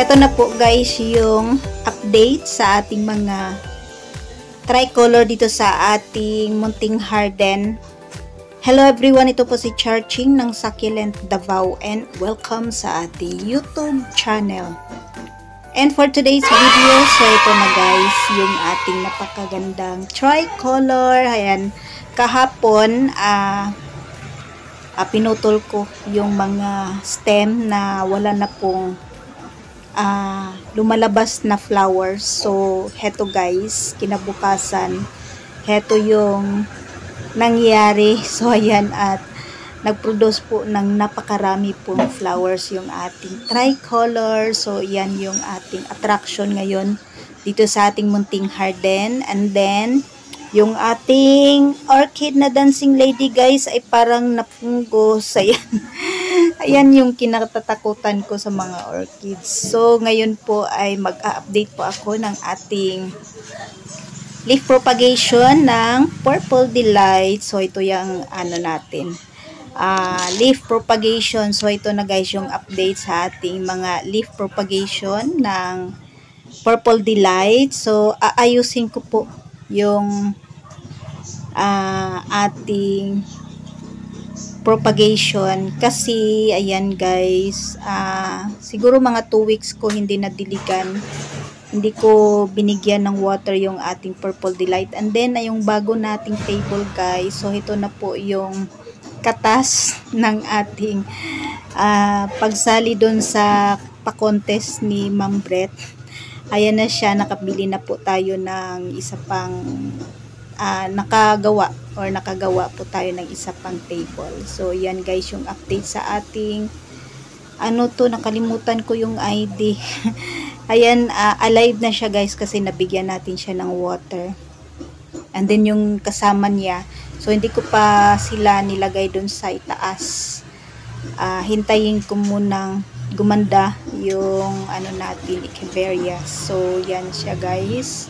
heto na po guys yung update sa ating mga tricolor dito sa ating munting harden. Hello everyone, ito po si Charching ng Succulent Davao and welcome sa ating YouTube channel. And for today's video, so ito na guys yung ating napakagandang tricolor. Ayan, kahapon pinutol ko yung mga stem na wala na pong lumalabas na flowers. So heto guys, kinabukasan heto yung nangyari. So ayan, at nagproduce po ng napakarami pong flowers yung ating tricolor. So yan yung ating attraction ngayon dito sa ating munting harden. And then yung ating orchid na dancing lady guys ay parang napunggos. Ayan. Ayan yung kinatatakutan ko sa mga orchids. So ngayon po ay mag-update po ako ng ating leaf propagation ng Purple Delight. So ito yung ano natin, leaf propagation. So ito na guys yung update sa ating mga leaf propagation ng Purple Delight. So aayusin ko po yung ating propagation kasi ayan guys, siguro mga 2 weeks ko hindi nadiligan, hindi ko binigyan ng water yung ating Purple Delight. And then yung bago nating table guys, so ito na po yung katas ng ating pagsali doon sa pa-contest ni Ma'am Brett. Ayan na siya, nakabili na po tayo ng isa pang nakagawa po tayo ng isa pang table. So yan guys yung update sa ating nakalimutan ko yung ID. Ayan, alive na siya guys kasi nabigyan natin siya ng water. And then yung kasama niya, so hindi ko pa sila nilagay dun sa itaas. Hintayin ko munang gumanda yung natin, Echeveria. So yan siya guys.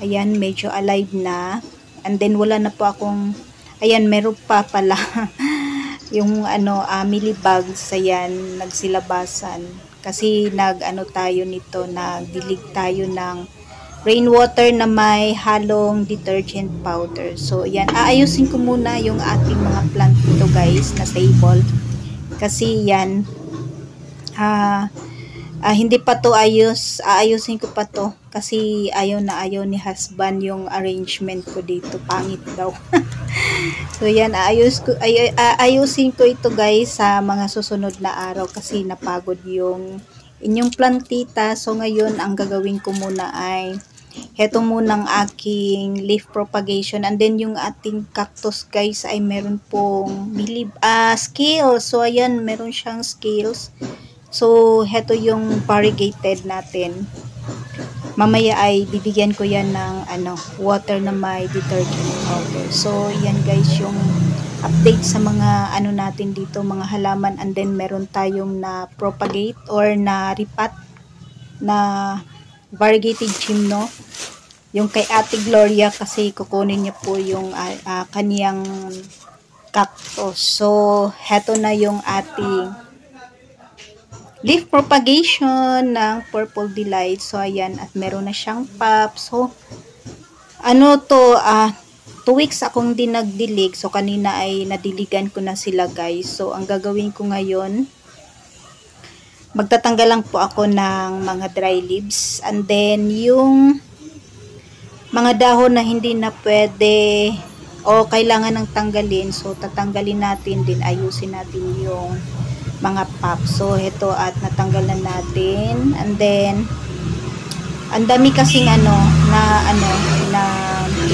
Ayan, medyo alive na. And then wala na po akong, ayan, meron pa pala yung millibugs. Ayan, nagsilabasan kasi tayo nito, nagdilig tayo ng rainwater na may halong detergent powder. So ayan, aayusin ko muna yung ating mga plant dito guys na table kasi yan hindi pa to ayos. Aayusin ko pa to kasi ayaw ni husband yung arrangement ko dito, pangit daw. So yan, ayusin ko ito guys sa mga susunod na araw kasi napagod yung inyong plantita. So ngayon ang gagawin ko muna ay heto munang aking leaf propagation. And then yung ating cactus guys ay meron pong scales. So ayan, meron siyang scales. So heto yung variegated natin. Mamaya ay bibigyan ko yan ng water na may detergent powder. So yan guys yung update sa mga natin dito, mga halaman. And then meron tayong na propagate or na ripat na variegated gymno, yung kay Ate Gloria kasi kukunin niya po yung kaniyang cactus. So heto na yung ating leaf propagation ng Purple Delight. So ayan, at meron na siyang pop. So 2 weeks akong nagdilig. So kanina ay nadiligan ko na sila guys. So ang gagawin ko ngayon, magtatanggal lang po ako ng mga dry leaves. And then yung mga dahon na hindi na pwede o kailangan ng tanggalin, so tatanggalin natin din, ayusin natin yung mga pop. So ito, at natanggal na natin. And then ang dami kasing na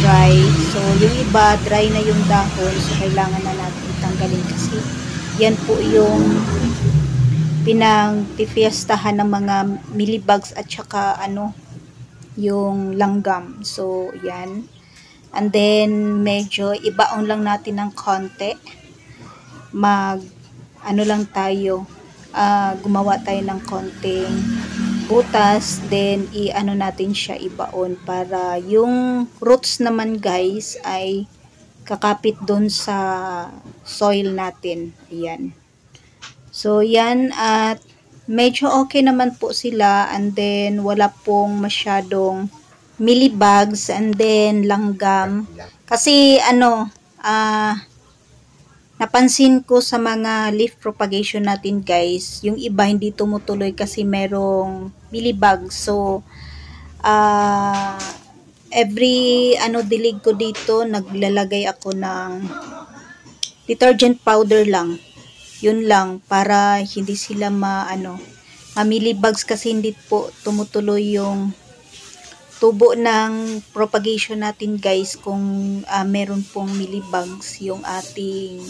dry. So yung iba dry na yung dahon, so kailangan na natin tanggalin kasi yan po yung pinangtifiestahan ng mga millibugs at saka yung langgam. So yan. And then medyo ibaon lang natin ng konti. Lang tayo, gumawa tayo ng konting butas, then natin siya ibaon para yung roots naman guys ay kakapit doon sa soil natin. Ayan. So yan, at medyo okay naman po sila, and then wala pong masyadong mealybugs and then langgam. Kasi napansin ko sa mga leaf propagation natin guys, yung iba hindi tumutuloy kasi merong mealybugs. So every dilig ko dito, naglalagay ako ng detergent powder lang. Yun lang, para hindi sila ma-mealybugs, kasi hindi po tumutuloy yung tubo ng propagation natin guys kung meron pong mealybugs yung ating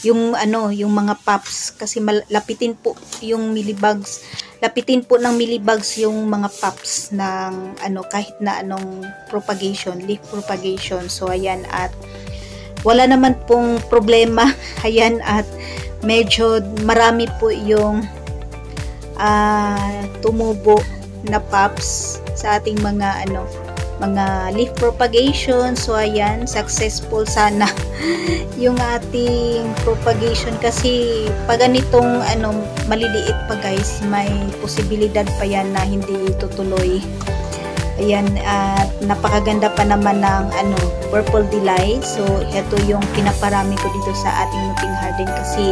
yung mga pups, kasi lapitin po yung mealybugs, lapitin po ng mealybugs yung mga pups ng kahit na anong propagation, leaf propagation. So ayan, at wala naman pong problema. Ayan, at medyo marami po yung tumubo na pups sa ating mga leaf propagation. So ayan, successful sana yung ating propagation, kasi pag ganitong maliliit pa guys, may posibilidad pa yan na hindi tutuloy. Ayan, at napakaganda pa naman ng purple delight. So ito yung pinaparami ko dito sa ating munting garden, kasi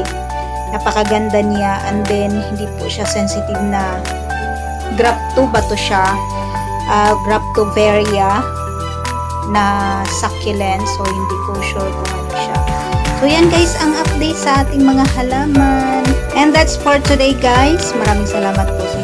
napakaganda niya, and then hindi po siya sensitive na grapto ba to siya, Graptoveria na succulent. So hindi ko sure kung ano siya. So yan guys ang update sa ating mga halaman, and that's for today guys. Maraming salamat po sa